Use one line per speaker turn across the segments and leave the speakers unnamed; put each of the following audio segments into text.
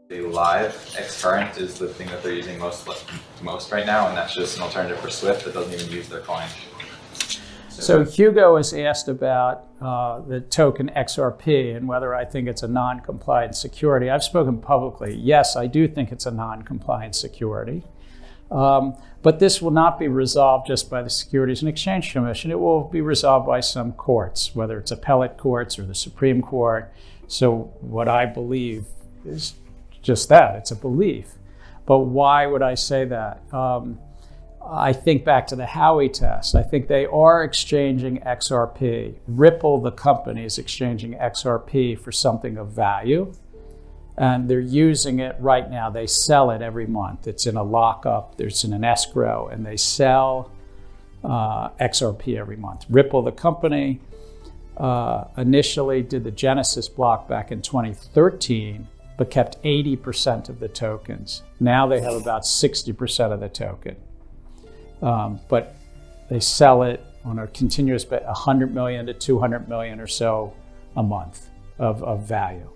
The live XCurrent is the thing that they're using most right now, and that's just an alternative for Swift that doesn't even use their coin.
So Hugo has asked about the token XRP and whether I think it's a non-compliant security. I've spoken publicly. Yes, I do think it's a non-compliant security. But this will not be resolved just by the Securities and Exchange Commission. It will be resolved by some courts, whether it's appellate courts or the Supreme Court. So what I believe is just that. It's a belief. But why would I say that? I think back to the Howey test. I think they are exchanging XRP. Ripple, the company, is exchanging XRP for something of value. And they're using it right now. They sell it every month. It's in a lockup, it's in an escrow, and they sell XRP every month. Ripple, the company, initially did the Genesis block back in 2013, but kept 80% of the tokens. Now they have about 60% of the token. But they sell it on a continuous bet, 100 million to 200 million or so a month of value.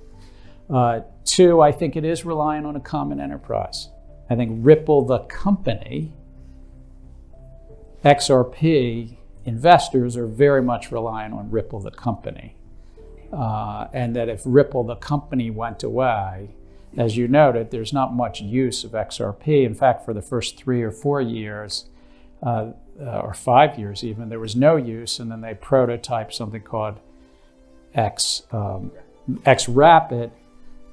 Two, I think it is relying on a common enterprise. I think Ripple, the company, XRP investors are very much relying on Ripple, the company. And that if Ripple, the company, went away, as you noted, there's not much use of XRP. In fact, for the first 3 or 4 years, or 5 years even, there was no use, and then they prototyped something called XRapid.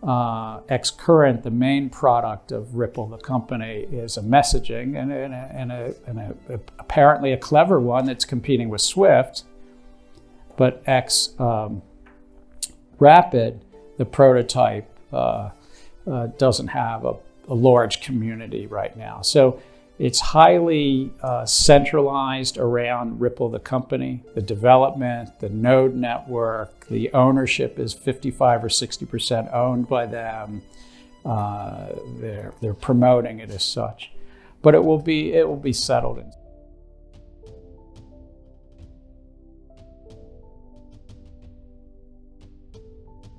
XCurrent, the main product of Ripple, the company, is a messaging and apparently a clever one that's competing with Swift. But XRapid, the prototype, doesn't have a large community right now. So it's highly centralized around Ripple, the company, the development, the node network, the ownership is 55 or 60% owned by them. They're promoting it as such, but it will be settled in.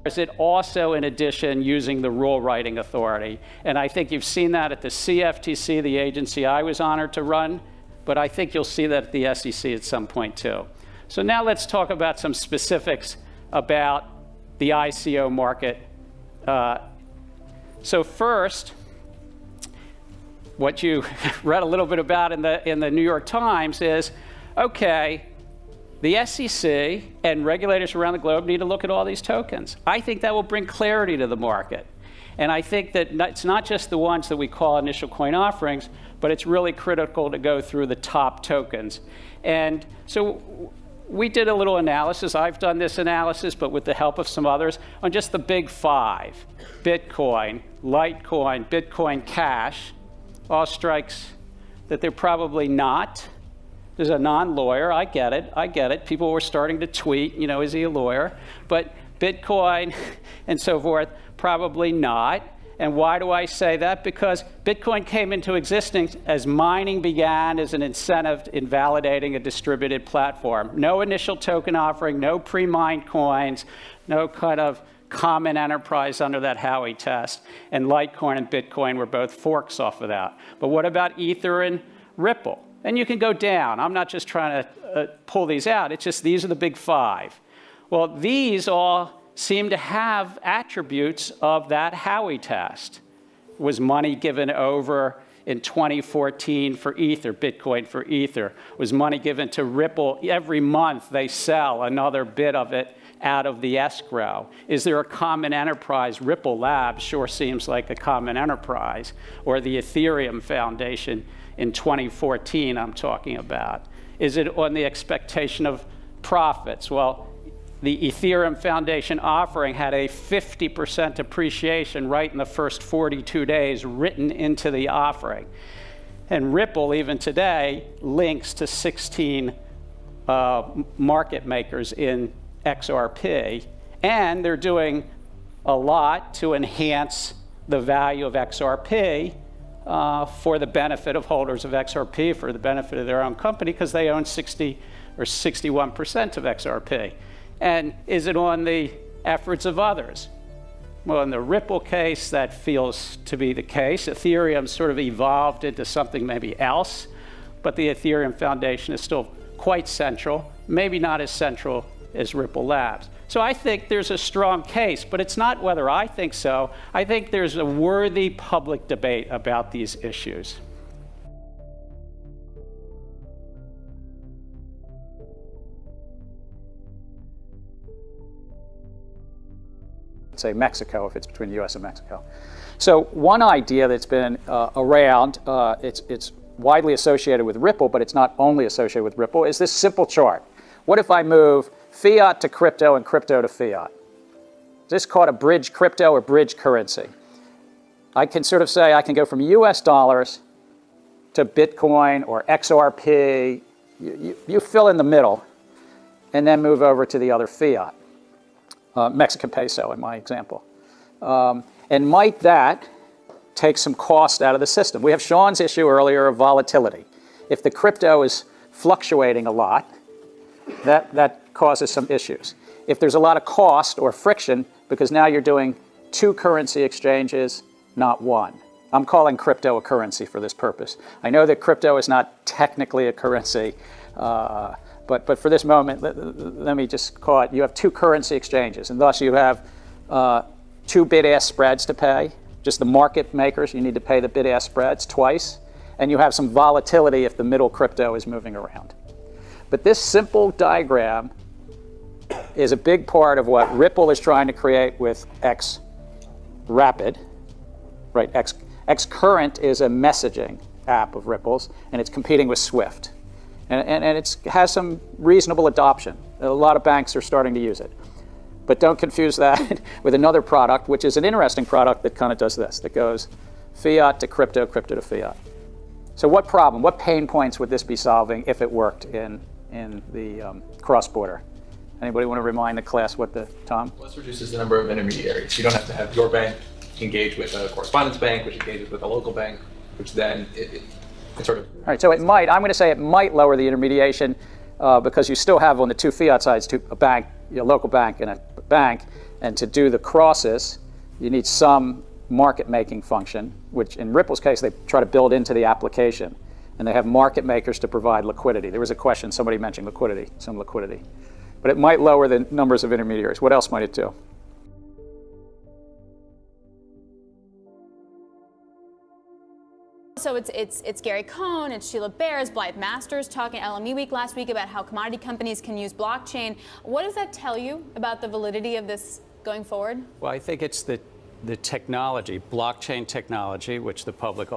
Is it also, in addition, using the rule writing authority? And I think you've seen that at the CFTC, the agency I was honored to run, but I think you'll see that at the SEC at some point too. So now let's talk about some specifics about the ICO market. So first, what you read a little bit about in the New York Times is, okay, the SEC and regulators around the globe need to look at all these tokens. I think that will bring clarity to the market. And I think that it's not just the ones that we call initial coin offerings, but it's really critical to go through the top tokens. And so we did a little analysis. I've done this analysis, but with the help of some others, on just the big 5. Bitcoin, Litecoin, Bitcoin Cash, all strikes that they're probably not. There's a non-lawyer, I get it. People were starting to tweet, is he a lawyer? But Bitcoin and so forth, probably not. And why do I say that? Because Bitcoin came into existence as mining began as an incentive in validating a distributed platform. No initial token offering, no pre-mined coins, no kind of common enterprise under that Howey test. And Litecoin and Bitcoin were both forks off of that. But what about Ether and Ripple? And you can go down. I'm not just trying to pull these out. It's just these are the big 5. Well, these all seem to have attributes of that Howey test. Was money given over in 2014 for Ether, Bitcoin for Ether? Was money given to Ripple? Every month they sell another bit of it out of the escrow. Is there a common enterprise? Ripple Labs sure seems like a common enterprise. Or the Ethereum Foundation in 2014 I'm talking about. Is it on the expectation of profits? Well, the Ethereum Foundation offering had a 50% appreciation right in the first 42 days written into the offering. And Ripple, even today, links to 16 market makers in XRP. And they're doing a lot to enhance the value of XRP for the benefit of holders of XRP, for the benefit of their own company, because they own 60 or 61% of XRP. And is it on the efforts of others? Well, in the Ripple case, that feels to be the case. Ethereum sort of evolved into something maybe else, but the Ethereum Foundation is still quite central, maybe not as central as Ripple Labs. So I think there's a strong case, but it's not whether I think so. I think there's a worthy public debate about these issues. Say Mexico, if it's between the US and Mexico. So one idea that's been around, it's widely associated with Ripple, but it's not only associated with Ripple, is this simple chart. What if I move fiat to crypto and crypto to fiat? Is this called a bridge crypto or bridge currency? I can sort of say I can go from US dollars to Bitcoin or XRP. You fill in the middle and then move over to the other fiat. Mexican peso in my example. And might that take some cost out of the system? We have Sean's issue earlier of volatility. If the crypto is fluctuating a lot, that causes some issues. If there's a lot of cost or friction, because now you're doing two currency exchanges, not one. I'm calling crypto a currency for this purpose. I know that crypto is not technically a currency, but for this moment, let me just call it, you have two currency exchanges, and thus you have two bid-ask spreads to pay. Just the market makers, you need to pay the bid-ask spreads twice, and you have some volatility if the middle crypto is moving around. But this simple diagram is a big part of what Ripple is trying to create with XRapid, right? Xcurrent is a messaging app of Ripple's, and it's competing with Swift. And it has some reasonable adoption. A lot of banks are starting to use it. But don't confuse that with another product, which is an interesting product that kind of does this, that goes fiat to crypto, crypto to fiat. So what problem, what pain points would this be solving if it worked in the cross-border? Anybody want to remind the class what Tom?
Well, this reduces the number of intermediaries. You don't have to have your bank engage with a correspondence bank, which engages with a local bank, which then it sort of...
All right, so it might, I'm going to say it might lower the intermediation because you still have on the two fiat sides a bank, a local bank and a bank, and to do the crosses, you need some market-making function, which in Ripple's case, they try to build into the application, and they have market makers to provide liquidity. There was a question, somebody mentioned liquidity, some liquidity. But it might lower the numbers of intermediaries. What else might it do?
So it's Gary Cohn, it's Sheila Bair, Blythe Masters talking at LME Week last week about how commodity companies can use blockchain. What does that tell you about the validity of this going forward?
Well, I think it's the technology, blockchain technology, which the public